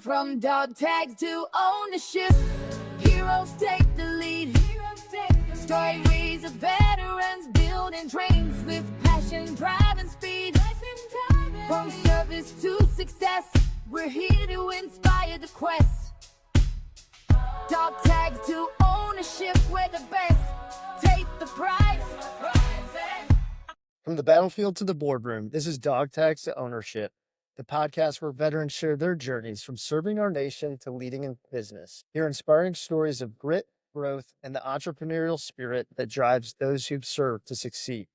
From dog tags to ownership, heroes take the lead. Stories of veterans building trains with passion, drive, and speed. From service to success, we're here to inspire the quest. Dog tags to ownership, we're the best. Take the prize. From the battlefield to the boardroom, this is DogTags to Ownership, the podcast where veterans share their journeys from serving our nation to leading in business. Hear inspiring stories of grit, growth, and the entrepreneurial spirit that drives those who serve to succeed.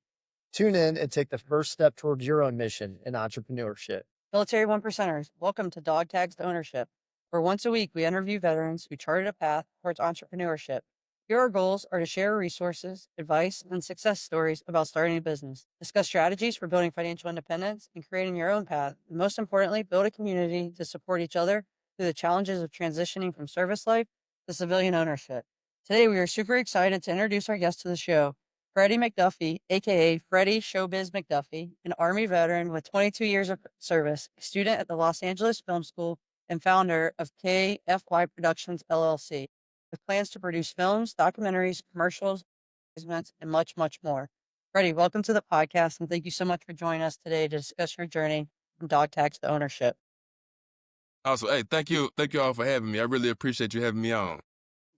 Tune in and take the first step toward your own mission in entrepreneurship. Military One Percenters, welcome to Dog Tags to Ownership, where once a week we interview veterans who charted a path towards entrepreneurship. Here our goals are to share resources, advice, and success stories about starting a business, discuss strategies for building financial independence and creating your own path, and most importantly, build a community to support each other through the challenges of transitioning from service life to civilian ownership. Today we are super excited to introduce our guest to the show, Freddy McDuffy, aka Freddy Showbiz McDuffy, an Army veteran with 22 years of service, a student at the Los Angeles Film School, and founder of KFY Productions LLC, with plans to produce films, documentaries, commercials, events, and much, much more. Freddy, welcome to the podcast, and thank you so much for joining us today to discuss your journey from dog tags to ownership. Awesome. Hey, thank you all for having me. I really appreciate you having me on.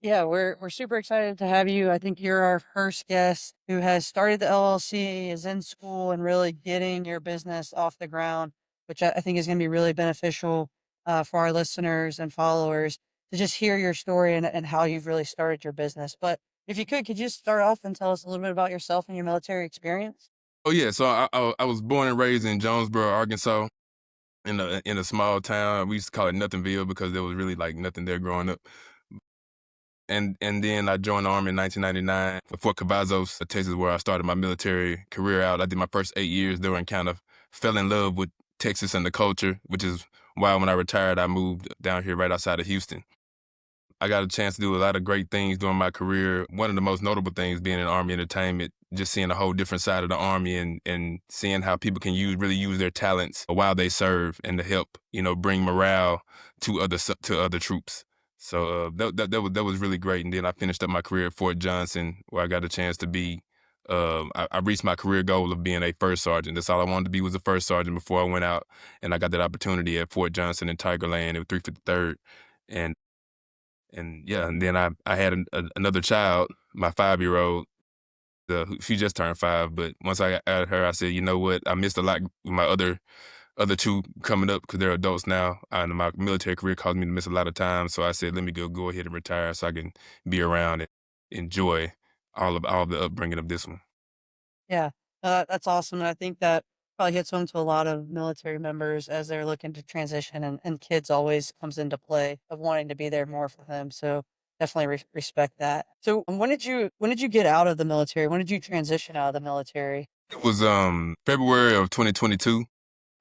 Yeah, we're super excited to have you. I think you're our first guest who has started the LLC, is in school, and really getting your business off the ground, which I think is going to be really beneficial for our listeners and followers to just hear your story and how you've really started your business. But if you could you just start off and tell us a little bit about yourself and your military experience? Oh yeah, so I was born and raised in Jonesboro, Arkansas, in a small town. We used to call it Nothingville because there was really like nothing there growing up. And then I joined the Army in 1999 at Fort Cavazos, Texas, where I started my military career out. I did my first 8 years there and kind of fell in love with Texas and the culture, which is why when I retired, I moved down here right outside of Houston. I got a chance to do a lot of great things during my career. One of the most notable things being in Army Entertainment, just seeing a whole different side of the Army and seeing how people can really use their talents while they serve and to help, bring morale to other troops. So that was really great. And then I finished up my career at Fort Johnson, where I got a chance to be. I reached my career goal of being a first sergeant. That's all I wanted to be, was a first sergeant before I went out. And I got that opportunity at Fort Johnson in Tigerland at 353rd. And then I had another child, my 5-year-old. She just turned 5, but once I got her, I said, you know what? I missed a lot with my other two coming up because they're adults now. And my military career caused me to miss a lot of time. So I said, let me go ahead and retire so I can be around and enjoy all of the upbringing of this one. Yeah, that's awesome. And I think that probably hits home to a lot of military members as they're looking to transition, and kids always comes into play of wanting to be there more for them. So definitely respect that. So when did you get out of the military? When did you transition out of the military? It was February of 2022.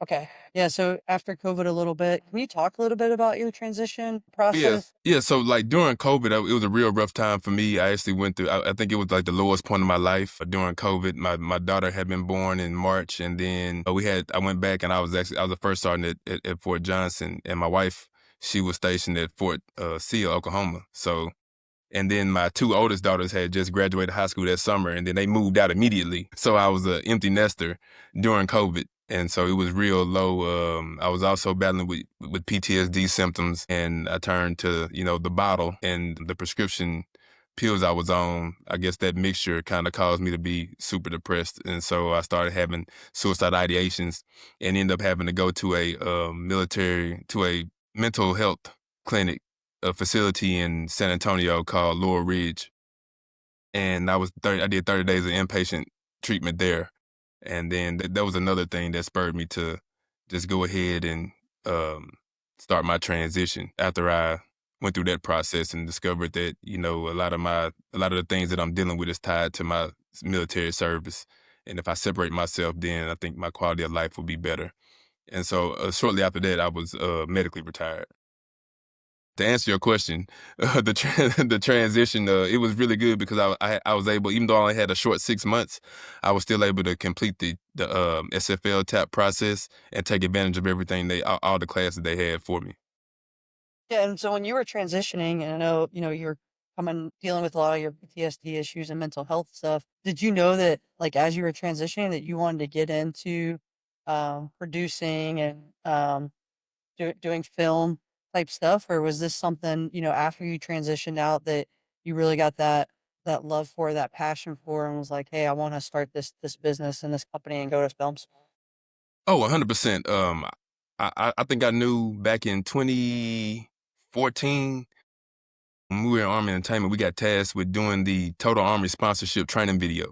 Okay. Yeah. So after COVID a little bit, can you talk a little bit about your transition process? Yeah. So like during COVID, it was a real rough time for me. I actually went through, I think it was like the lowest point of my life during COVID. My daughter had been born in March, and then I went back and I was a first sergeant at Fort Johnson, and my wife, she was stationed at Fort Seal, Oklahoma. So, and then my 2 oldest daughters had just graduated high school that summer, and then they moved out immediately. So I was an empty nester during COVID. And so it was real low. I was also battling with PTSD symptoms, and I turned to, the bottle and the prescription pills I was on. I guess that mixture kind of caused me to be super depressed. And so I started having suicide ideations and ended up having to go to a mental health clinic, a facility in San Antonio called Laurel Ridge. And I did 30 days of inpatient treatment there. And then that was another thing that spurred me to just go ahead and start my transition after I went through that process and discovered that, a lot of the things that I'm dealing with is tied to my military service. And if I separate myself, then I think my quality of life will be better. And so shortly after that, I was medically retired. To answer your question, the transition, it was really good because I was able, even though I only had a short 6 months, I was still able to complete the SFL TAP process and take advantage of everything all the classes they had for me. Yeah, and so when you were transitioning, and I know, you're dealing with a lot of your PTSD issues and mental health stuff, did you know that, like, as you were transitioning, that you wanted to get into producing and doing film type stuff, or was this something, after you transitioned out that you really got that love for, that passion for, and was like, hey, I want to start this business and this company and go to film school? Oh, 100%. I think I knew back in 2014 when we were in Army Entertainment, we got tasked with doing the Total Army sponsorship training video,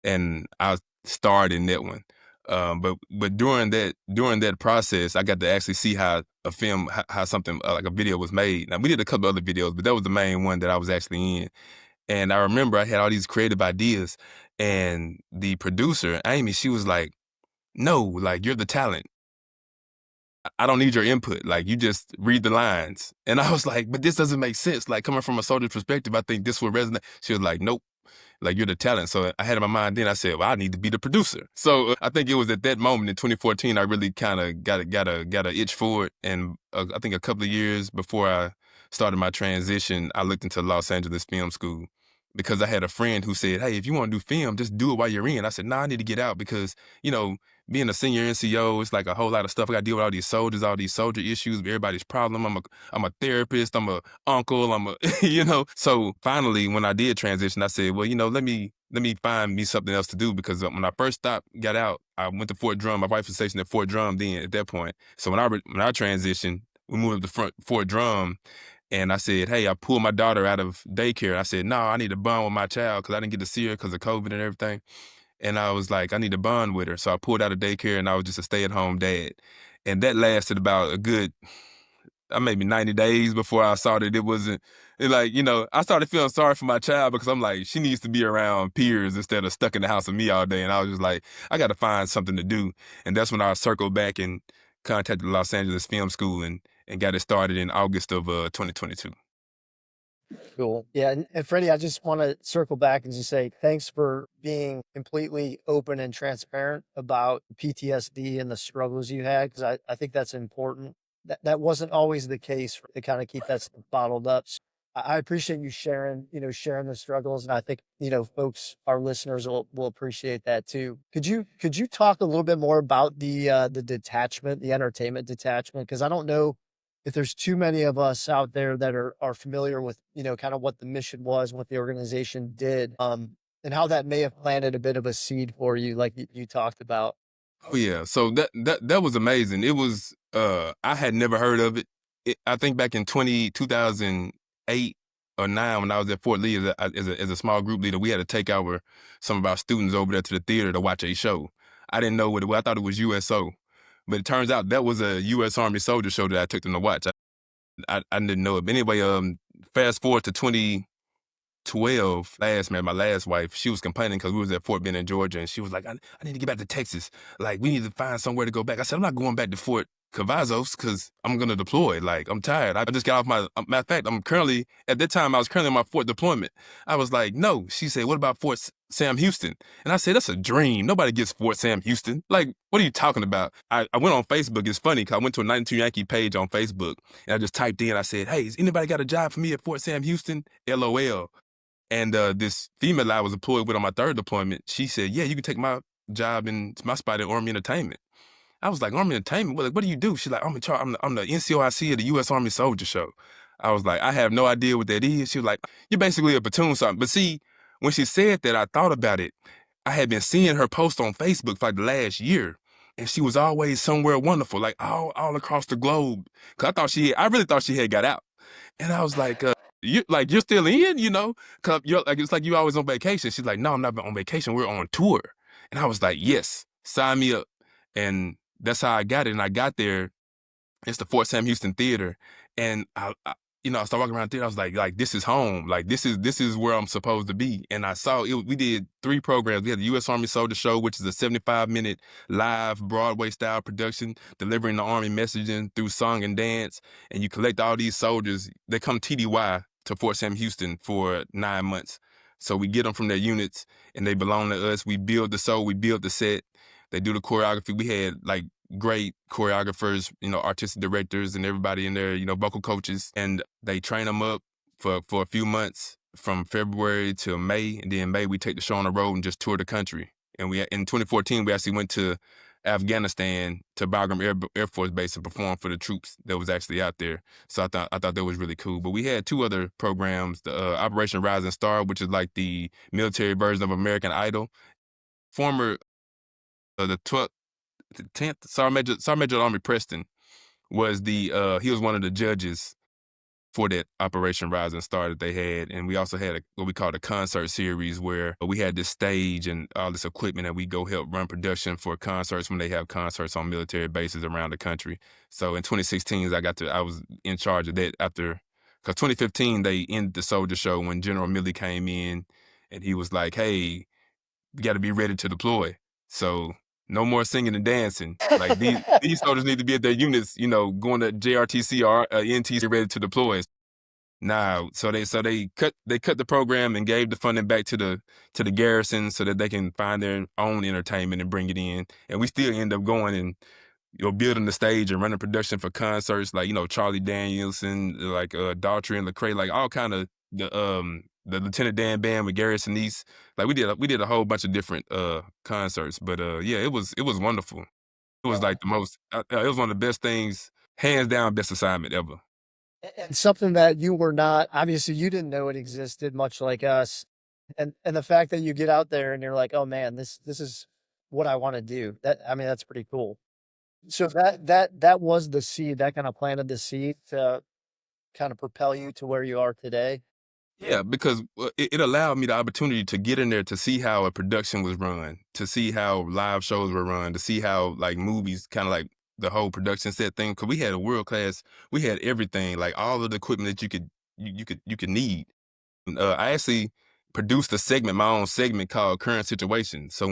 and I starred in that one. But during that process, I got to actually see how a film, how something like a video was made. Now we did a couple other videos, but that was the main one that I was actually in. And I remember I had all these creative ideas, and the producer Amy, she was like, "No, like you're the talent. I don't need your input. Like you just read the lines." And I was like, "But this doesn't make sense. Like coming from a soldier's perspective, I think this would resonate." She was like, "Nope. Like you're the talent." So I had in my mind then I said, well, I need to be the producer. So I think it was at that moment in 2014 I really kind of got a itch for it. And I think a couple of years before I started my transition, I looked into Los Angeles Film School because I had a friend who said, "Hey, if you want to do film, just do it while you're in." I said, "Nah, I need to get out because you know." Being a senior NCO, it's like a whole lot of stuff. I got to deal with all these soldiers, all these soldier issues, everybody's problem. I'm a therapist. I'm a uncle. I'm a, So finally, when I did transition, I said, well, let me find me something else to do because when I first got out, I went to Fort Drum. My wife was stationed at Fort Drum then at that point. So when I transitioned, we moved up to Fort Drum, and I said, hey, I pulled my daughter out of daycare. I said, no, I need to bond with my child because I didn't get to see her because of COVID and everything. And I was like, I need to bond with her. So I pulled out of daycare and I was just a stay-at-home dad. And that lasted about a good maybe 90 days before I saw that it wasn't I started feeling sorry for my child because I'm like, she needs to be around peers instead of stuck in the house with me all day. And I was just like, I got to find something to do. And that's when I circled back and contacted Los Angeles Film School and got it started in August of 2022. Cool. Yeah. And Freddie, I just want to circle back and just say thanks for being completely open and transparent about PTSD and the struggles you had, because I think that's important. That wasn't always the case to kind of keep that stuff bottled up. So I appreciate you sharing the struggles. And I think, folks, our listeners will appreciate that too. Could you talk a little bit more about the detachment, the entertainment detachment? Because I don't know if there's too many of us out there that are familiar with, kind of what the mission was, what the organization did, and how that may have planted a bit of a seed for you, like you talked about. Oh yeah, so that was amazing. It was I had never heard of it. I think back in 2008 or 9 when I was at Fort Lee as a small group leader, we had to take some of our students over there to the theater to watch a show. I didn't know what it was. I thought it was USO, but it turns out that was a U.S. Army soldier show that I took them to watch. I didn't know it. But anyway, fast forward to 2012, my last wife, she was complaining because we was at Fort Benning, Georgia, and she was like, I need to get back to Texas. Like, we need to find somewhere to go back. I said, I'm not going back to Fort Cavazos because I'm going to deploy. Like, I'm tired. I just got off matter of fact, at that time, I was currently on my Fort deployment. I was like, no. She said, what about Fort Sam Houston? And I said, that's a dream. Nobody gets Fort Sam Houston. Like, what are you talking about? I went on Facebook. It's funny because I went to a 92 Yankee page on Facebook, and I just typed in, I said, hey, has anybody got a job for me at Fort Sam Houston? LOL. And this female I was deployed with on my third deployment, she said, yeah, you can take my job in my spot at Army Entertainment. I was like, Army Entertainment? What do you do? She's like, I'm the NCOIC of the U.S. Army Soldier Show. I was like, I have no idea what that is. She was like, you're basically a platoon sergeant. But see, when she said that, I thought about it. I had been seeing her post on Facebook for like the last year. And she was always somewhere wonderful, like all across the globe. Cause I really thought she had got out. And I was like, you're still in, Cause it's like you always on vacation. She's like, no, I'm not on vacation. We're on tour. And I was like, yes, sign me up. And that's how I got it. And I got there. It's the Fort Sam Houston Theater. And I started walking around the theater. I was like, this is home. Like, this is where I'm supposed to be. And I saw it. We did 3 programs. We had the U.S. Army Soldier Show, which is a 75-minute live Broadway-style production, delivering the Army messaging through song and dance. And you collect all these soldiers. They come TDY to Fort Sam Houston for 9 months. So we get them from their units, and they belong to us. We build the show. We build the set. They do the choreography. We had, like, great choreographers, artistic directors and everybody in there, vocal coaches. And they train them up for a few months from February to May. And then in May, we take the show on the road and just tour the country. And in 2014, we actually went to Afghanistan to Bagram Air Force Base and perform for the troops that was actually out there. So I thought that was really cool. But we had two other programs, the Operation Rising Star, which is like the military version of American Idol. Former the 10th Sergeant Major Army Preston was he was one of the judges for that Operation Rising Star that they had. And we also had what we called a concert series where we had this stage and all this equipment and we go help run production for concerts when they have concerts on military bases around the country. So in 2016, I was in charge of that because 2015, they ended the soldier show when General Milley came in and he was like, hey, you got to be ready to deploy. So no more singing and dancing. Like these soldiers need to be at their units, going to JRTC or NTC ready to deploy. Now, so they cut the program and gave the funding back to the garrison so that they can find their own entertainment and bring it in. And we still end up going and building the stage and running production for concerts like Charlie Danielson, like Daughtry and Lecrae, like all kind of the Lieutenant Dan Band with Gary Sinise. Like we did a whole bunch of different concerts. But yeah, it was wonderful. It was like it was one of the best things, hands down, best assignment ever. And something that you were not, obviously you didn't know it existed, much like us. And the fact that you get out there and you're like, oh man, this is what I want to do. That's pretty cool. So that was the seed that kind of planted the seed to kind of propel you to where you are today. Yeah, because it allowed me the opportunity to get in there to see how a production was run, to see how live shows were run, to see how like movies, kind of like the whole production set thing. Because we had a world class, we had everything, like all of the equipment that you could need. I actually produced my own segment called Current Situation. So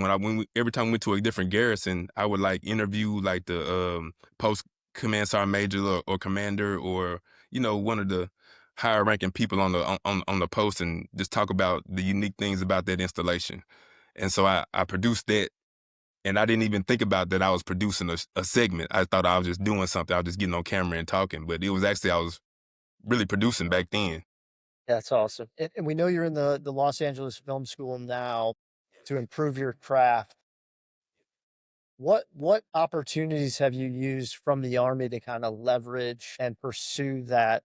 every time we went to a different garrison, I would like interview like the post command sergeant major or commander or one of the higher ranking people on the post and just talk about the unique things about that installation. And so I produced that. And I didn't even think about that I was producing a segment. I thought I was just doing something. I was just getting on camera and talking. But it was actually, I was really producing back then. That's awesome. And we know you're in the Los Angeles Film School now to improve your craft. What opportunities have you used from the Army to kind of leverage and pursue that,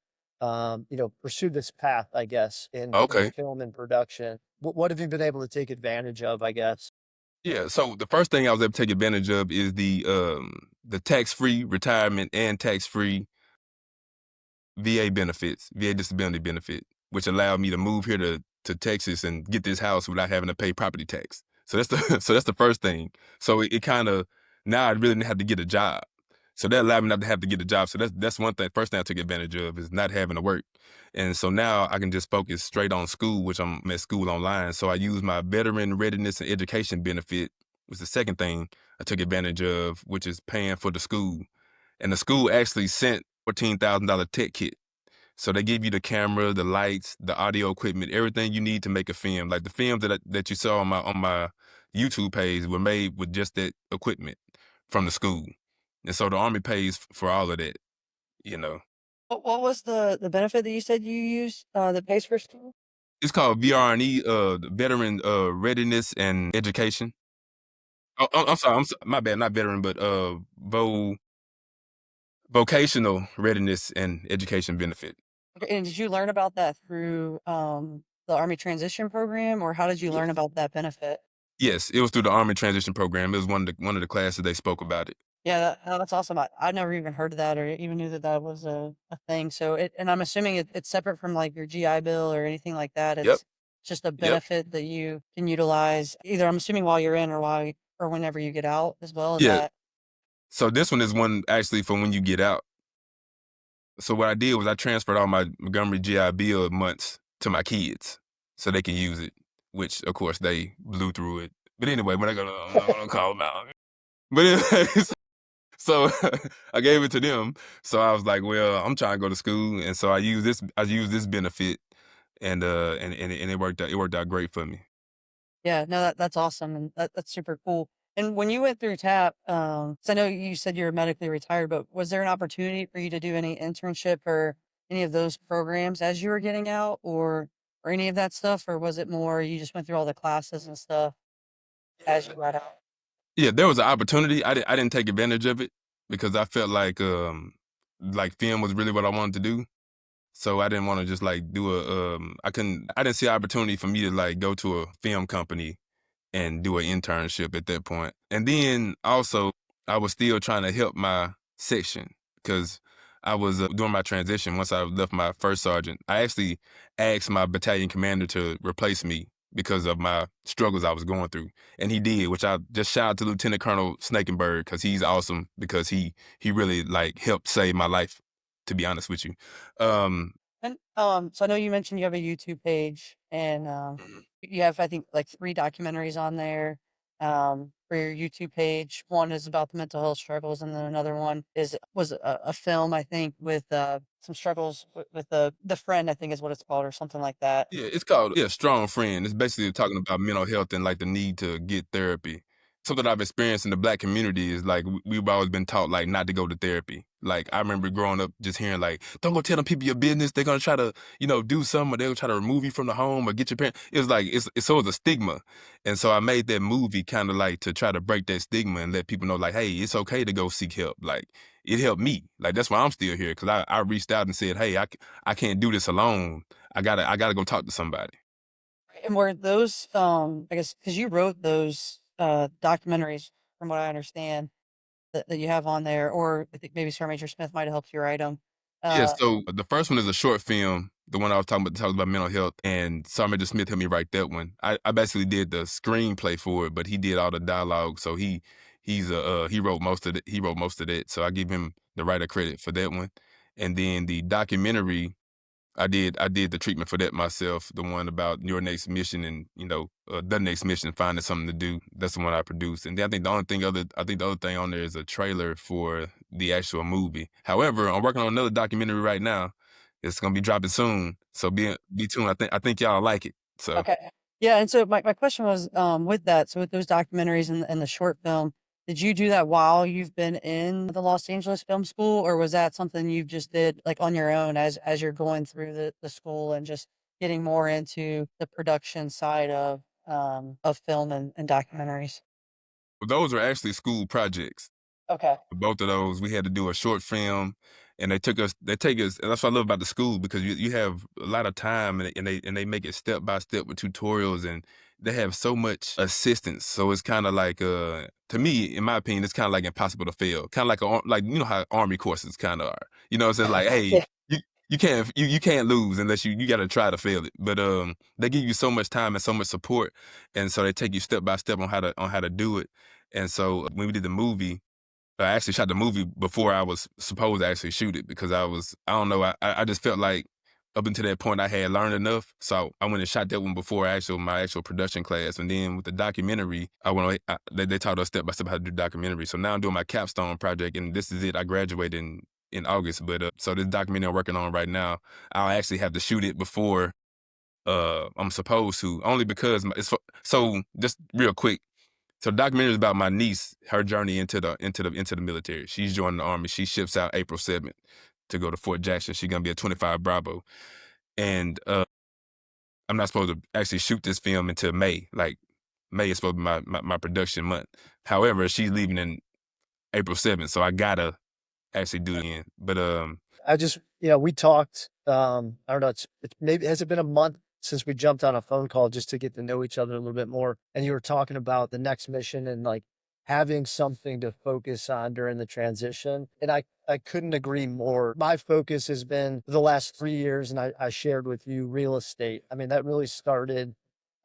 pursue this path, I guess, in Okay. film and production? What have you been able to take advantage of, I guess? Yeah, so the first thing I was able to take advantage of is the tax-free retirement and tax-free VA benefits, VA disability benefit, which allowed me to move here to Texas and get this house without having to pay property tax. So that's the first thing. So it kind of, now I really didn't have to get a job. So that allowed me not to have to get a job. So that's one thing. First thing I took advantage of is not having to work. And so now I can just focus straight on school, which I'm at school online. So I use my veteran readiness and education benefit was the second thing I took advantage of, which is paying for the school. And the school actually sent $14,000 tech kit. So they give you the camera, the lights, the audio equipment, everything you need to make a film. Like the films that you saw on my YouTube page were made with just that equipment from the school. And so the Army pays for all of that, What was the benefit that you said you used that pays for school? It's called VRNE, Veteran Readiness and Education. Oh, I'm sorry, my bad, not veteran, but vocational readiness and education benefit. Okay, and did you learn about that through the Army Transition Program, or how did you learn about that benefit? Yes, it was through the Army Transition Program. It was one of the classes they spoke about it. Yeah, that's awesome. I never even heard of that or even knew that was a thing. So and I'm assuming it's separate from like your GI Bill or anything like that. Yep. It's just a benefit that you can utilize either, I'm assuming, while you're in or whenever you get out as well. Is Yeah. that So this one is one actually for when you get out. So what I did was I transferred all my Montgomery GI Bill months to my kids so they can use it, which of course they blew through it. But anyway, I'm not gonna call them out. But anyways, so I gave it to them. So I was like, well, I'm trying to go to school, and so I used this benefit, and it worked out. It worked out great for me. Yeah, no, that's awesome, and that's super cool. And when you went through TAP, 'cause I know you said you were medically retired, but was there an opportunity for you to do any internship or any of those programs as you were getting out, or any of that stuff, or was it more you just went through all the classes and stuff as you got out? Yeah, there was an opportunity. I didn't take advantage of it because I felt like film was really what I wanted to do. So I didn't want to just like do I didn't see an opportunity for me to like go to a film company and do an internship at that point. And then also, I was still trying to help my section because I was doing my transition once I left my first sergeant. I actually asked my battalion commander to replace me because of my struggles I was going through. And he did, which I just shout out to Lieutenant Colonel Snakenberg because he's awesome because he really like helped save my life, to be honest with you. Um, And so I know you mentioned you have a YouTube page, and you have, I think, like 3 documentaries on there for your YouTube page. One is about the mental health struggles, and then another one was a film, I think, with some struggles with the friend, I think is what it's called, or something like that. Yeah, it's called Strong Friend. It's basically talking about mental health and like the need to get therapy. Something I've experienced in the Black community is like we've always been taught like not to go to therapy. Like I remember growing up just hearing like, don't go tell them people your business. They're gonna try to do something, or they'll try to remove you from the home or get your parents. It was like it's so it's a stigma, and so I made that movie kind of like to try to break that stigma and let people know like, hey, it's okay to go seek help. Like it helped me. Like that's why I'm still here because I reached out and said, hey, I can't do this alone. I gotta go talk to somebody. And were those, I guess, because you wrote those documentaries, from what I understand, that you have on there, or I think maybe Sarah Major Smith might have helped you write them. Yeah, Uh, so the first one is a short film, the one I was talking about mental health, and Sergeant Smith helped me write that one. I basically did the screenplay for it, but he did all the dialogue, so he wrote most of it. He wrote most of it, so I give him the writer credit for that one. And then the documentary I did the treatment for that myself, the one about your next mission and, the next mission, finding something to do. That's the one I produced. And then I think the other thing on there is a trailer for the actual movie. However, I'm working on another documentary right now. It's gonna be dropping soon. So be tuned. I think y'all like it. So Okay. Yeah, and so my question was, with that, so with those documentaries and the short film, did you do that while you've been in the Los Angeles Film School, or was that something you just did like on your own as you're going through the school and just getting more into the production side of film and documentaries? those are actually school projects. Okay. Both of those, we had to do a short film, and they take us, and that's what I love about the school because you have a lot of time, and they make it step by step with tutorials, and they have so much assistance. So it's kind of like, to me, in my opinion, it's kind of like impossible to fail. Kind of like like how Army courses kind of are. It's just like, hey, Yeah. you can't lose unless you got to try to fail it. But they give you so much time and so much support, and so they take you step by step on how to do it. And so when we did the movie. I actually shot the movie before I was supposed to actually shoot it because I don't know, I just felt like up until that point I had learned enough. So I went and shot that one before my actual production class. And then with the documentary, they taught us step by step how to do documentary. So now I'm doing my capstone project, and this is it. I graduated in August. But so this documentary I'm working on right now, I'll actually have to shoot it before I'm supposed to, only because so just real quick. So the documentary is about my niece, her journey into the military. She's joining the Army. She ships out April 7th to go to Fort Jackson. She's gonna be a 25 Bravo. And I'm not supposed to actually shoot this film until May. Like May is supposed to be my production month. However, she's leaving in April 7th, so I gotta actually do it in. But I just, we talked, I don't know, it's maybe, has it been a month since we jumped on a phone call just to get to know each other a little bit more? And you were talking about the next mission and like having something to focus on during the transition. And I couldn't agree more. My focus has been the last 3 years, and I shared with you real estate. I mean, that really started,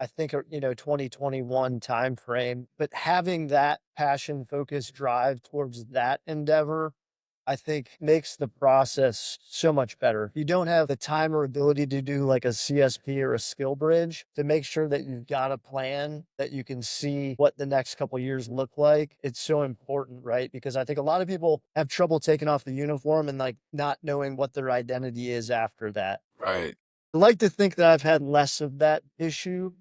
I think, 2021 time frame, but having that passion, focus, drive towards that endeavor, I think makes the process so much better. If you don't have the time or ability to do like a CSP or a skill bridge, to make sure that you've got a plan that you can see what the next couple years look like, it's so important, right? Because I think a lot of people have trouble taking off the uniform and like not knowing what their identity is after that. right. I like to think that I've had less of that issue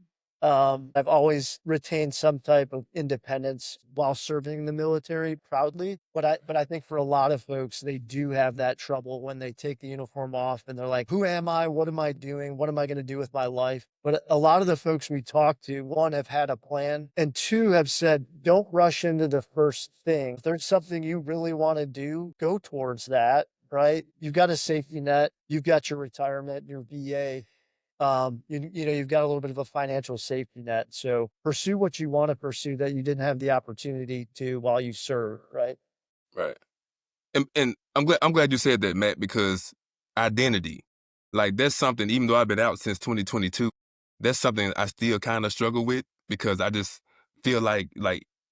I've always retained some type of independence while serving in the military proudly. But I think for a lot of folks, they do have that trouble when they take the uniform off and they're like, who am I? What am I doing? What am I going to do with my life? But a lot of the folks we talk to, one, have had a plan, and two, have said, don't rush into the first thing. If there's something you really want to do, go towards that, right? You've got a safety net, you've got your retirement, your VA. You've got a little bit of a financial safety net. So pursue what you want to pursue that you didn't have the opportunity to while you serve, right? Right. And I'm glad you said that, Matt, because identity, like that's something, even though I've been out since 2022, that's something I still kind of struggle with because I just feel like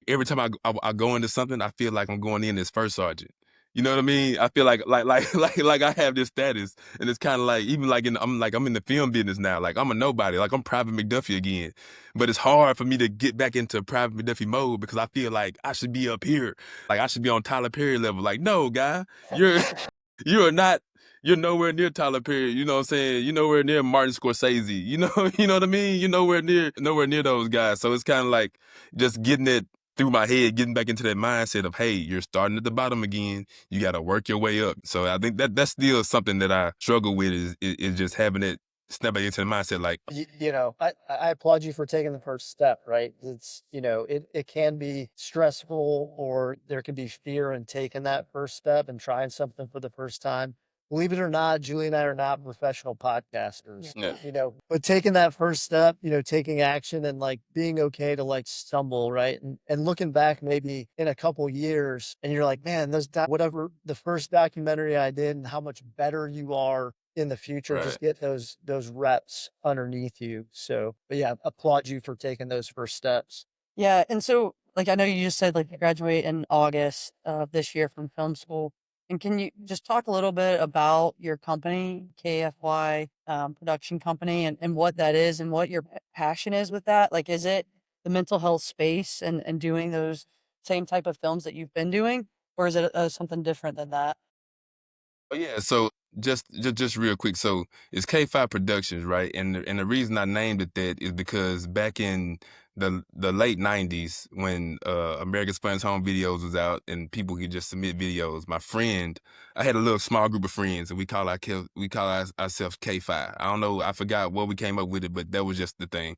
every time I go into something, I feel like I'm going in as first sergeant. You know what I mean? I feel like I have this status, and it's kind of like even like I'm in the film business now. Like I'm a nobody. Like I'm Private McDuffie again, but it's hard for me to get back into Private McDuffie mode because I feel like I should be up here. Like I should be on Tyler Perry level. Like no, guy, you're you are not. You're nowhere near Tyler Perry. You know what I'm saying? You're nowhere near Martin Scorsese. You know, you know what I mean? You're nowhere near those guys. So it's kind of like just getting it through my head, getting back into that mindset of, hey, you're starting at the bottom again. You got to work your way up. So I think that's still something that I struggle with is just having it snap back into the mindset. Like, I applaud you for taking the first step, right? It can be stressful, or there can be fear in taking that first step and trying something for the first time. Believe it or not, Julie and I are not professional podcasters, yeah, but taking that first step, taking action and like being okay to like stumble, right? And looking back maybe in a couple years and you're like, man, whatever the first documentary I did and how much better you are in the future, right. just get those reps underneath you. So, but yeah, applaud you for taking those first steps. Yeah, and so, like, I know you just said, like, you graduate in August of this year from film school. And can you just talk a little bit about your company, KFY production company, and what that is and what your passion is with that? Like, is it the mental health space and doing those same type of films that you've been doing, or is it something different than that? Oh yeah, so just real quick, so it's K5 Productions, right? And the reason I named it that is because back in the late '90s, when America's Funniest Home Videos was out and people could just submit videos, I had a little small group of friends, and we call ourselves K5. I don't know, I forgot what we came up with it, but that was just the thing.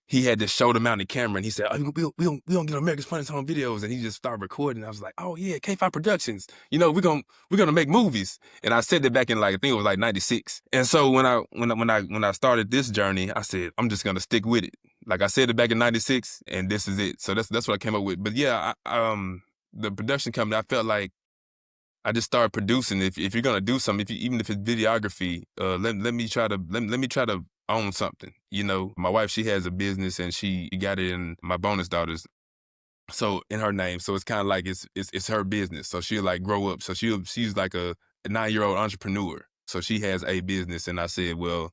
He had this shoulder mounted camera and he said, oh, we don't get America's Funniest Home Videos. And he just started recording. I was like, oh yeah, K5 Productions. We're gonna make movies. And I said that back in like, I think it was like '96. And so when I started this journey, I said, I'm just gonna stick with it. Like I said it back in '96, and this is it. So that's what I came up with. But yeah, the production company, I felt like I just started producing. If you're gonna do something, even if it's videography, let me try to own something. My wife, she has a business and she got it in my bonus daughters, so in her name. So it's kind of like it's her business. So she'll like grow up. So she's like a 9-year-old entrepreneur. So she has a business, and I said, well,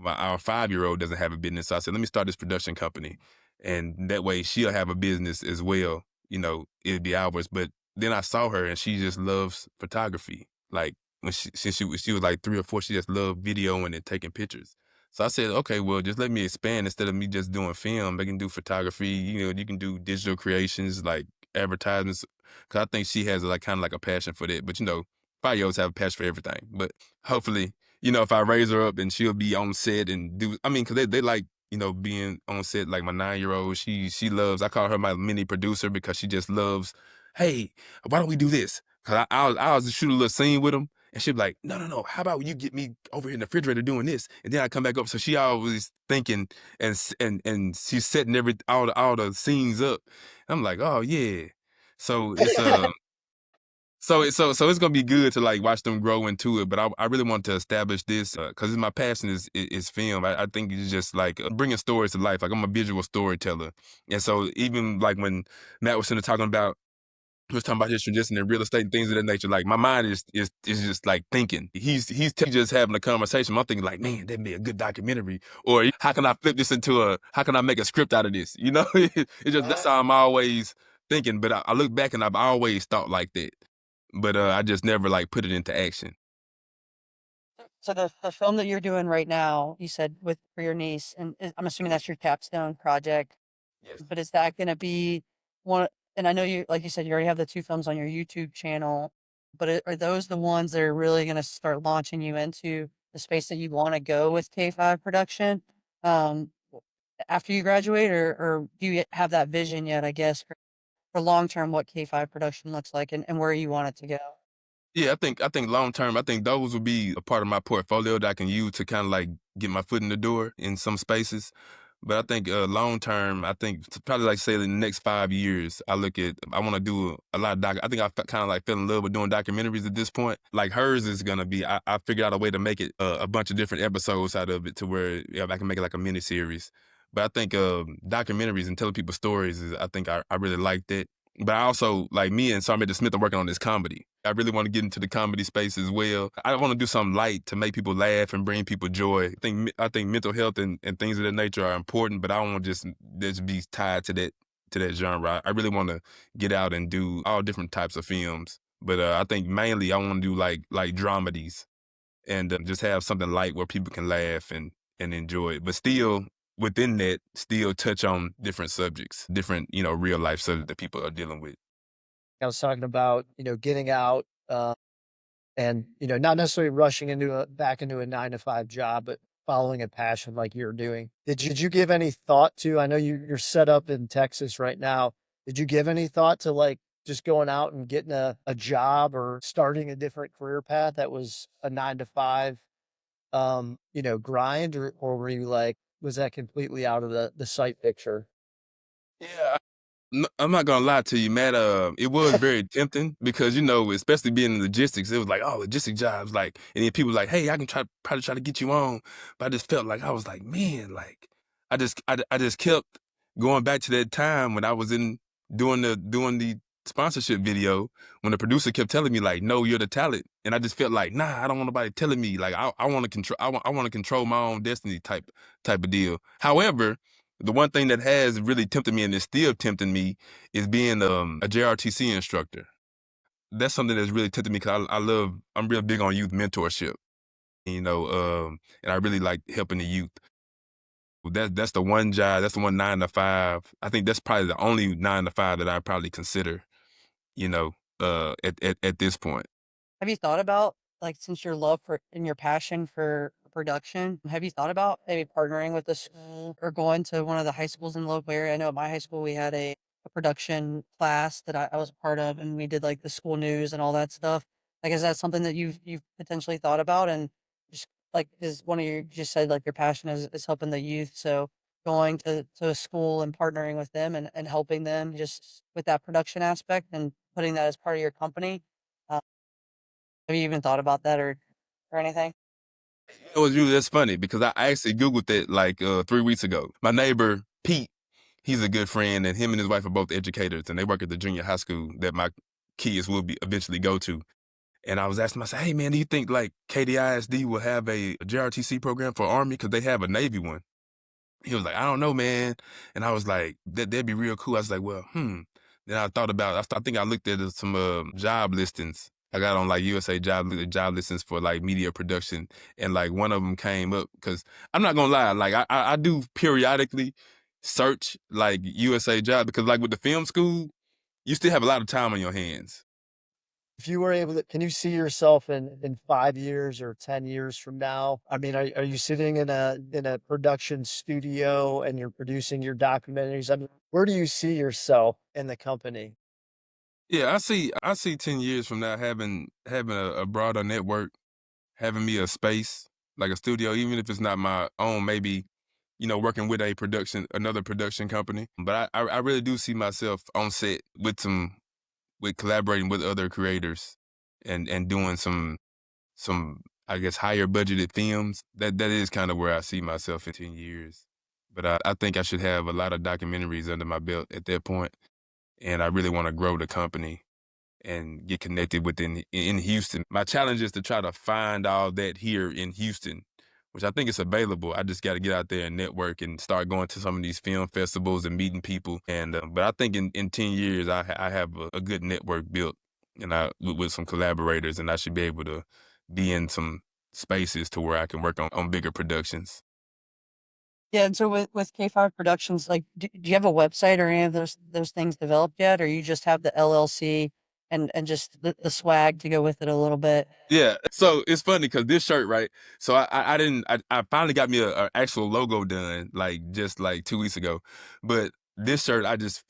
our 5-year-old doesn't have a business. So I said, let me start this production company. And that way she'll have a business as well. It'd be ours. But then I saw her and she just loves photography. Like since she was like 3 or 4, she just loved videoing and taking pictures. So I said, okay, well, just let me expand. Instead of me just doing film, I can do photography. You can do digital creations like advertisements. Cause I think she has like kind of like a passion for that. But 5-year-olds have a passion for everything. But hopefully, if I raise her up and she'll be on set and cause they like, being on set. Like my 9-year-old, she loves, I call her my mini producer because she just loves, hey, why don't we do this? Cause I'll just shoot a little scene with them and she'll be like, no, how about you get me over here in the refrigerator doing this? And then I come back up. So she always thinking and she's setting all the scenes up. I'm like, oh yeah. So so it's gonna be good to like watch them grow into it, but I really want to establish this because my passion is film. I think it's just like bringing stories to life. Like I'm a visual storyteller, and so even like when Matt was talking about. He was talking about his tradition and real estate and things of that nature. Like my mind is just like thinking. He's just having a conversation. I'm thinking like, man, that'd be a good documentary. Or how can I flip this how can I make a script out of this? It's just that's how I'm always thinking. But I look back and I've always thought like that. But I just never like put it into action. So the film that you're doing right now, you said with for your niece, and I'm assuming that's your capstone project. Yes. But is that going to be one? And I know you, like you said, you already have the 2 films on your YouTube channel. But are those the ones that are really going to start launching you into the space that you want to go with K5 production um, after you graduate, or do you have that vision yet? I guess for long term, what K5 production looks like and where you want it to go. Yeah, I think long term, I think those will be a part of my portfolio that I can use to kind of like get my foot in the door in some spaces. But I think long term, I think probably like say in the next 5 years, I want to do a lot of I think I kind of like fell in love with doing documentaries at this point. Like hers is gonna be, I figured out a way to make it a bunch of different episodes out of it to where I can make it like a mini series. But I think documentaries and telling people stories is, I think I really like that. But I also, like me and Sarmita Smith are working on this comedy. I really want to get into the comedy space as well. I want to do something light to make people laugh and bring people joy. I think mental health and things of that nature are important, but I don't want to just be tied to that genre. I really want to get out and do all different types of films. But I think mainly I want to do like dramedies and just have something light where people can laugh and enjoy it. But still within that, still touch on different subjects, different real life subjects that people are dealing with. I was talking about, getting out, and, not necessarily rushing back into a 9 to 5 job, but following a passion like you're doing. Did you give any thought to, I know you're set up in Texas right now. Did you give any thought to like just going out and getting a job or starting a different career path that was a 9 to 5, grind, or were you like, was that completely out of the sight picture? Yeah, I'm not gonna lie to you, Matt. It was very tempting because especially being in logistics, it was like, oh, logistic jobs, like, and then people like, hey, I can probably try to get you on, but I just felt like I was like, man, like, I just kept going back to that time when I was in doing the sponsorship video when the producer kept telling me like, no, you're the talent, and I just felt like, nah, I don't want nobody telling me like I want to control, I want to control my own destiny type of deal. However, the one thing that has really tempted me and is still tempting me is being a JRTC instructor. That's something that's really tempted me because I'm real big on youth mentorship, and I really like helping the youth. That's the one job, that's the one 9 to 5. I think that's probably the only 9 to 5 that I probably consider, at this point. Have you thought about, like, since your love for and your passion for production, have you thought about maybe partnering with a school or going to one of the high schools in the local area? I know at my high school we had a production class that I was a part of, and we did like the school news and all that stuff. Like, is that something that you've potentially thought about? And just like, is one of your, you just said like your passion is helping the youth, so going to a school and partnering with them and helping them just with that production aspect and putting that as part of your company. uh, have you even thought about that or anything? It was really that's funny because I actually Googled it like 3 weeks ago. My neighbor, Pete, he's a good friend, and him and his wife are both educators, and they work at the junior high school that my kids will be eventually go to. And I was asking myself, hey man, do you think like KDISD will have a JRTC program for Army? Because they have a Navy one. He was like, I don't know, man. And I was like, that'd be real cool. I was like, well, Then I thought about, I think I looked at some job listings. I got on like USA job listings for like media production, and like one of them came up because I'm not gonna lie, like I do periodically search like USA job because like with the film school, you still have a lot of time on your hands. If you were able to, can you see yourself in 5 years or 10 years from now? I mean, are you sitting in a production studio and you're producing your documentaries? I mean, where do you see yourself in the company? Yeah, I see 10 years from now having a broader network, having me a space, like a studio, even if it's not my own, maybe, working with another production company. But I really do see myself on set with collaborating with other creators and doing some I guess higher budgeted films. That is kind of where I see myself in 10 years. But I think I should have a lot of documentaries under my belt at that point, and I really want to grow the company and get connected in Houston. My challenge is to try to find all that here in Houston, which I think is available. I just got to get out there and network and start going to some of these film festivals and meeting people. And but I think in 10 years I have a good network built, and with some collaborators, and I should be able to be in spaces to where I can work on bigger productions. Yeah, and so with K5 Productions, like, do you have a website or any of those things developed yet, or you just have the LLC and just the swag to go with it a little bit? Yeah, so it's funny because this shirt, right? So I finally got me a actual logo done like just like 2 weeks ago, but this shirt I just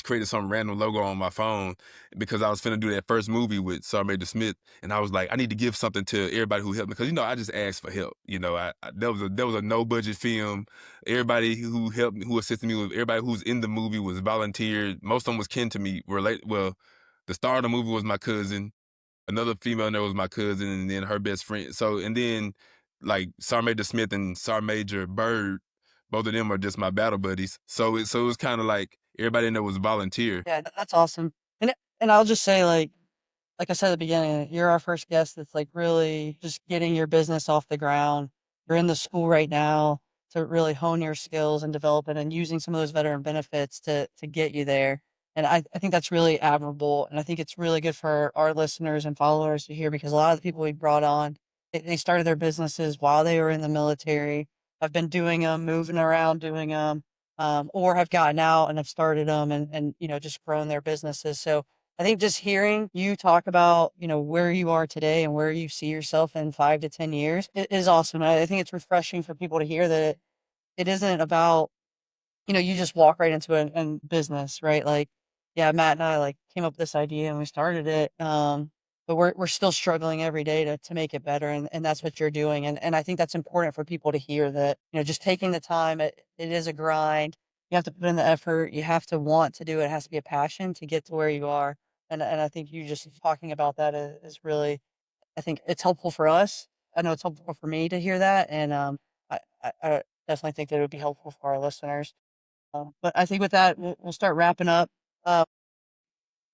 created some random logo on my phone because I was finna do that first movie with Sarmajor Smith, and I was like, I need to give something to everybody who helped me because I just asked for help. There was a no budget film. Everybody who helped me, who assisted me with everybody who's in the movie was volunteered. Most of them was kin to me. Well, the star of the movie was my cousin. Another female in there was my cousin, and then her best friend. So, and then like Sarmajor Smith and Sarmajor Bird, both of them are just my battle buddies. So it was kind of like everybody in there was volunteer. Yeah, that's awesome. And I'll just say, like I said at the beginning, you're our first guest that's like really just getting your business off the ground. You're in the school right now to really hone your skills and develop it, and using some of those veteran benefits to get you there. And I think that's really admirable. And I think it's really good for our listeners and followers to hear, because a lot of the people we brought on, they started their businesses while they were in the military, have been doing them, moving around, doing them, or have gotten out and have started them and just grown their businesses. So I think just hearing you talk about, where you are today and where you see yourself in 5 to 10 years is awesome. I think it's refreshing for people to hear that it isn't about, you just walk right into it in business, right? Like, yeah, Matt and I like came up with this idea and we started it. But we're still struggling every day to make it better. And that's what you're doing. And I think that's important for people to hear that, just taking the time, it is a grind. You have to put in the effort. You have to want to do it. It has to be a passion to get to where you are. And I think you just talking about that is really, I think it's helpful for us. I know it's helpful for me to hear that. And I definitely think that it would be helpful for our listeners. But I think with that, we'll start wrapping up. Uh,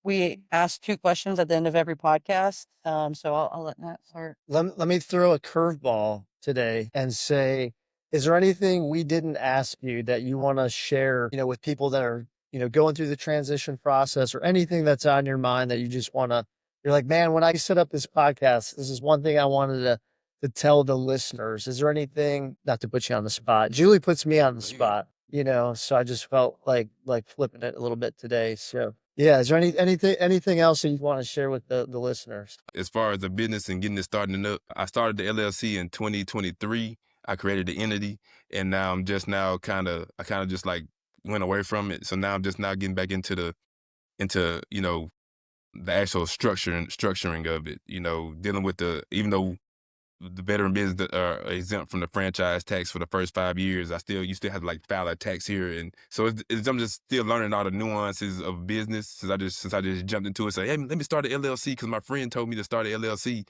we ask 2 questions at the end of every podcast. So I'll let Matt start. Let me throw a curveball today and say, is there anything we didn't ask you that you want to share, with people that are, going through the transition process, or anything that's on your mind that you just want to, you're like, man, when I set up this podcast, this is one thing I wanted to tell the listeners. Is there anything, not to put you on the spot? Julie puts me on the spot, so I just felt like flipping it a little bit today. So yeah, is there anything else that you want to share with the listeners? As far as the business and getting it starting up, I started the LLC in 2023. I created the entity, and now I kind of just like went away from it. So now I'm just now getting back into the actual structuring of it. Dealing with even though the veteran business that are exempt from the franchise tax for the first 5 years, you still have to like file a tax here, and so I'm just still learning all the nuances of business since I just jumped into it. Say, hey, let me start an LLC because my friend told me to start an LLC,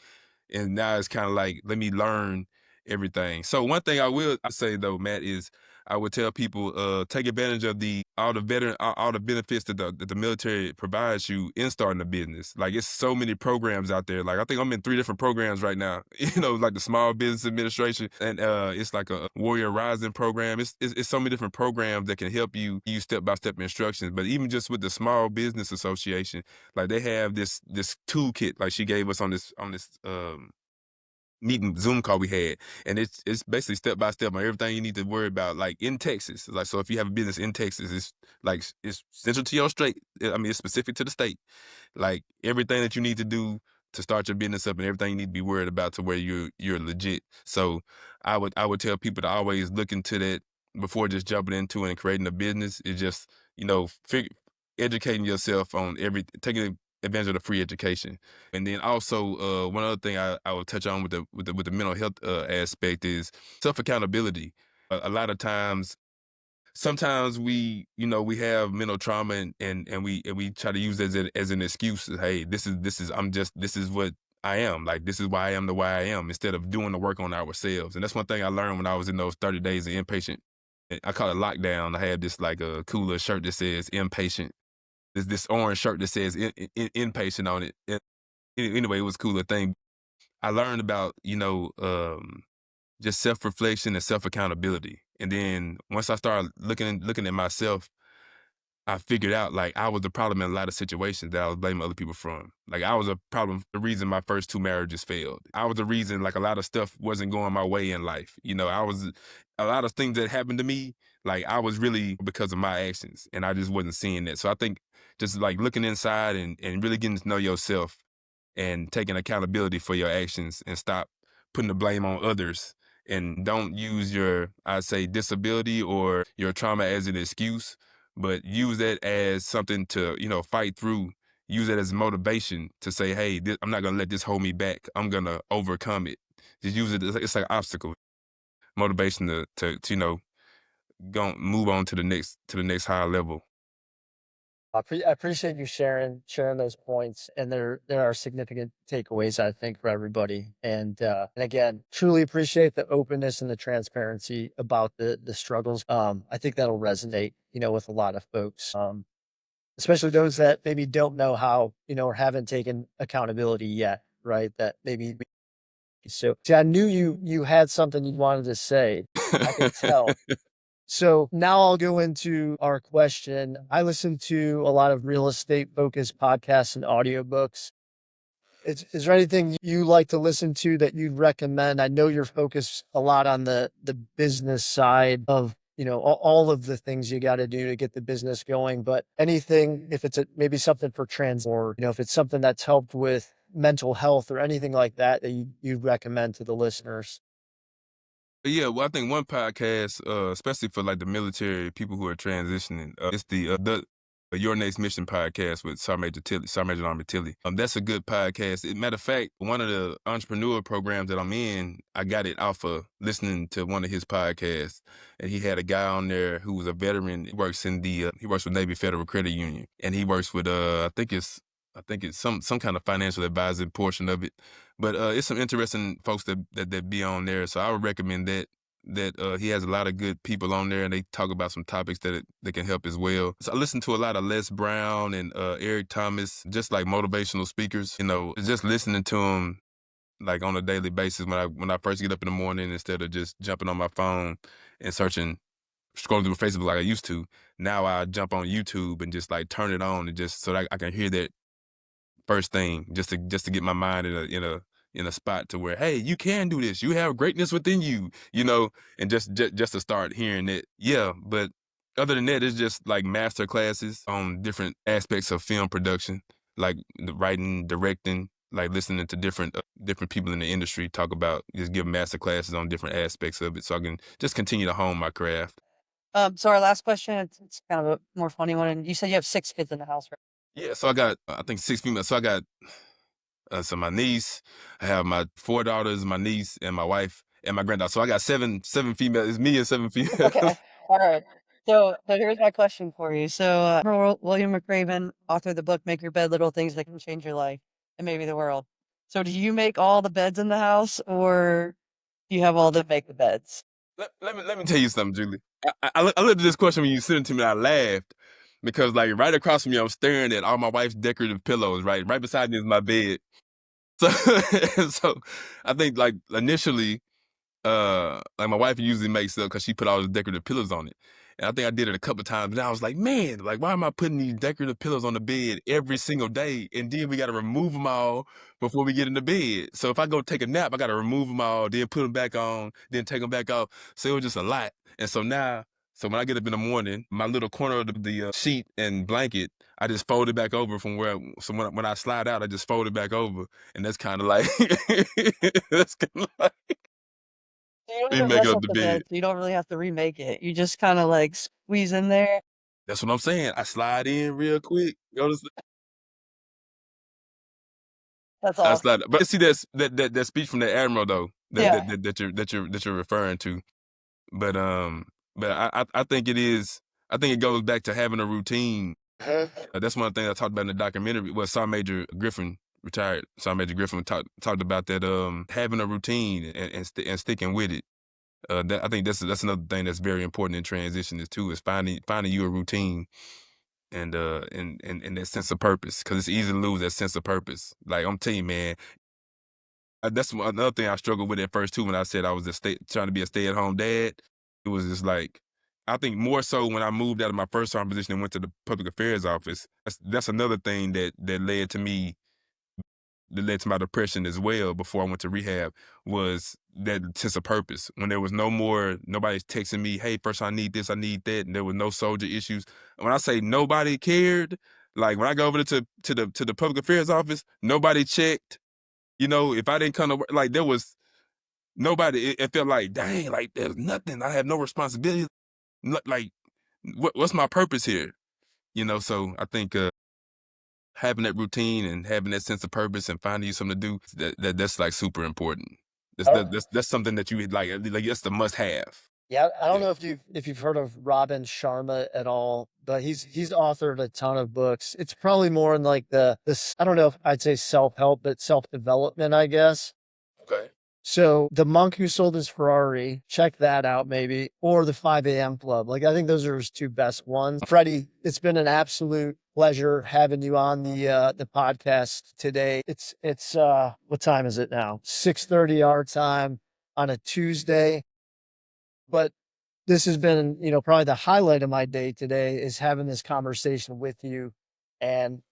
and now it's kind of like let me learn everything. So one thing I say though, Matt, is I would tell people take advantage of all the benefits that the military provides you in starting a business. Like it's so many programs out there. Like I think I'm in 3 different programs right now. Like the Small Business Administration, and it's like a Warrior Rising program. It's so many different programs that can help you use step-by-step instructions. But even just with the Small Business Association, like they have this toolkit like she gave us on this meeting Zoom call we had, and it's basically step by step on everything you need to worry about. Like in Texas, like so if you have a business in Texas, it's central to your state. I mean, it's specific to the state. Like everything that you need to do to start your business up, and everything you need to be worried about to where you're legit. So I would tell people to always look into that before just jumping into it and creating a business. It's just educating yourself on taking advantage of the free education. And then also one other thing I would touch on with the mental health aspect is self accountability. A lot of times, sometimes we have mental trauma, and we try to use it as an excuse. Hey, this is what I am. Like this is why I am the way I am, instead of doing the work on ourselves. And that's one thing I learned when I was in those 30 days of inpatient. I call it lockdown. I had this like a cooler shirt that says impatient. There's this orange shirt that says inpatient on it. Anyway, it was a cooler thing. I learned about just self reflection and self accountability. And then once I started looking at myself, I figured out like I was the problem in a lot of situations that I was blaming other people from. Like I was a problem, the reason my first 2 marriages failed. I was the reason like a lot of stuff wasn't going my way in life. You know, I was a lot of things that happened to me, like I was really because of my actions and I just wasn't seeing that. So I think just like looking inside and really getting to know yourself and taking accountability for your actions and stop putting the blame on others and don't use your, I'd say, disability or your trauma as an excuse, but use that as something to, you know, fight through. Use it as motivation to say, hey, I'm not going to let this hold me back. I'm going to overcome it. Just use it. It's like an obstacle. Motivation to, you know, go move on to the next higher level. I appreciate you sharing those points, and there are significant takeaways I think for everybody. And again, truly appreciate the openness and the transparency about the struggles. I think that'll resonate, you know, with a lot of folks, especially those that maybe don't know how, you know, or haven't taken accountability yet, right? That maybe so. See, I knew you had something you wanted to say. I could tell. So now I'll go into our question. I listen to a lot of real estate focused podcasts and audiobooks. Is there anything you like to listen to that you'd recommend? I know you're focused a lot on the business side of, you know, all of the things you got to do to get the business going, but anything, if it's maybe something for trans, or, you know, if it's something that's helped with mental health or anything like that that you'd recommend to the listeners. Yeah, well, I think one podcast, especially for like the military people who are transitioning, it's the Your Next Mission podcast with Sergeant Army Tilly. That's a good podcast. Matter of fact, one of the entrepreneur programs that I'm in, I got it off of listening to one of his podcasts, and he had a guy on there who was a veteran. He works in he works with Navy Federal Credit Union, and he works with I think it's some kind of financial advising portion of it. But it's some interesting folks that be on there. So I would recommend that he has a lot of good people on there and they talk about some topics that can help as well. So I listen to a lot of Les Brown and Eric Thomas, just like motivational speakers. You know, just listening to them like on a daily basis when I first get up in the morning, instead of just jumping on my phone and scrolling through Facebook like I used to. Now I jump on YouTube and just like turn it on and just so that I can hear that first thing, just to get my mind in a spot to where, hey, you can do this. You have greatness within you, you know, and just to start hearing it. Yeah, but other than that, it's just like master classes on different aspects of film production, like the writing, directing, like listening to different people in the industry talk about, just give master classes on different aspects of it, so I can just continue to hone my craft. So our last question, it's kind of a more funny one. And you said you have 6 kids in the house, right? Yeah, so I got I think 6 females. So I got so my niece, I have my 4 daughters, my niece, and my wife, and my granddaughter. So I got seven females. It's me and 7 females. Okay. All right. So here's my question for you. So William McRaven authored the book "Make Your Bed: Little Things That Can Change Your Life and Maybe the World." So do you make all the beds in the house, or do you have all them make the beds? Let me tell you something, Julie. I looked at this question when you sent it to me, and I laughed because like right across from me, I'm staring at all my wife's decorative pillows. Right beside me is my bed. So so I think like initially, like my wife usually makes up because she put all the decorative pillows on it. And I think I did it a couple of times, and I was like, man, like why am I putting these decorative pillows on the bed every single day? And then we got to remove them all before we get in the bed. So if I go take a nap, I got to remove them all, then put them back on, then take them back off. So it was just a lot. And so now, so when I get up in the morning, my little corner of the sheet and blanket, I just fold it back over from where. So when I slide out, I just fold it back over, and that's kind of like that's kind of like So you don't me even making mess up up the the bed. bed, so you don't really have to remake it. You just kind of like squeeze in there. That's what I'm saying. I slide in real quick, go to sleep. That's I awesome. slide. But see that speech from the admiral though Yeah. that you're referring to. But I think it is. I think it goes back to having a routine. That's one thing I talked about in the documentary. Well, Sergeant Major Griffin retired. Sergeant Major Griffin talked about that. Having a routine and sticking with it. I think that's another thing that's very important in transition is finding you a routine and that sense of purpose, because it's easy to lose that sense of purpose. Like I'm telling you, man, that's another thing I struggled with at first too. When I said I was trying to be a stay-at-home dad, it was just like I think more so when I moved out of my first sergeant position and went to the public affairs office, that's another thing that led to me, that led to my depression as well before I went to rehab, was that sense of purpose. When there was nobody's texting me, hey, first I need this, I need that, and there was no soldier issues. When I say nobody cared, like when I go over to the public affairs office, nobody checked. You know, if I didn't come to work, like there was nobody, it felt like, dang, like there's nothing. I have no responsibility. Like, what's my purpose here? You know, so I think having that routine and having that sense of purpose and finding you something to do, that's like super important. That's something that you like that's the must have. Yeah, I don't Yeah. know if you've heard of Robin Sharma at all, but he's authored a ton of books. It's probably more in like this, I don't know if I'd say self-help, but self-development, I guess. Okay. So The Monk Who Sold His Ferrari, check that out maybe, or the 5 a.m. Club. Like I think those are his two best ones. Freddy, it's been an absolute pleasure having you on the podcast today. It's what time is it now? 6:30 our time on a Tuesday. But this has been, probably the highlight of my day today is having this conversation with you and,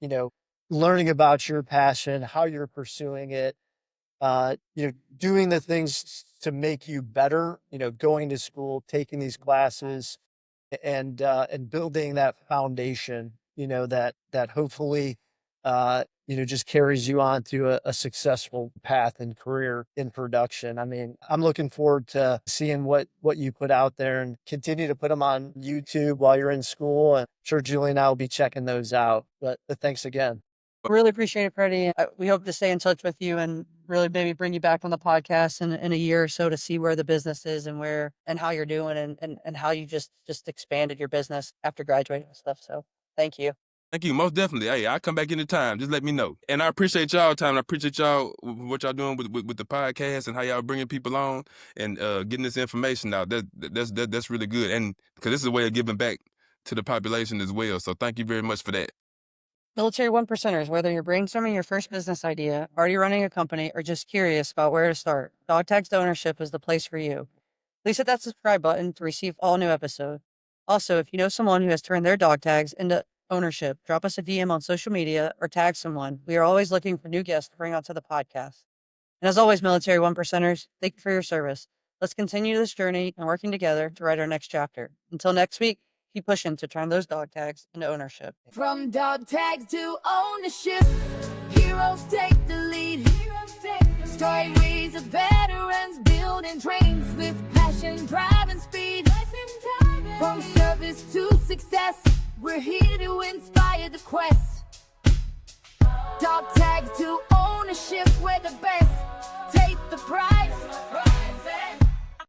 learning about your passion, how you're pursuing it, doing the things to make you better, going to school, taking these classes and building that foundation, that hopefully, just carries you on to a successful path and career in production. I mean, I'm looking forward to seeing what you put out there and continue to put them on YouTube while you're in school. And I'm sure Julie and I will be checking those out, but thanks again. Really appreciate it, Freddie. We hope to stay in touch with you and really maybe bring you back on the podcast in a year or so to see where the business is and how you're doing and how you just expanded your business after graduating and stuff. So thank you. Thank you, most definitely. Hey, I'll come back anytime. Just let me know. And I appreciate y'all time. I appreciate y'all what y'all doing with the podcast and how y'all bringing people on and getting this information out. That's really good. And because this is a way of giving back to the population as well. So thank you very much for that. Military one percenters, whether you're brainstorming your first business idea, already running a company, or just curious about where to start, DogTags Ownership is the place for you. Please hit that subscribe button to receive all new episodes. Also, if you know someone who has turned their dog tags into ownership, drop us a DM on social media or tag someone. We are always looking for new guests to bring onto the podcast. And as always, military one percenters, thank you for your service. Let's continue this journey and working together to write our next chapter. Until next week, keep pushing to turn those dog tags into ownership. From dog tags to ownership, heroes take the lead. Stories of veterans building trains with passion, drive, and speed. From service to success, we're here to inspire the quest. Dog tags to ownership, we're the best. Take the prize.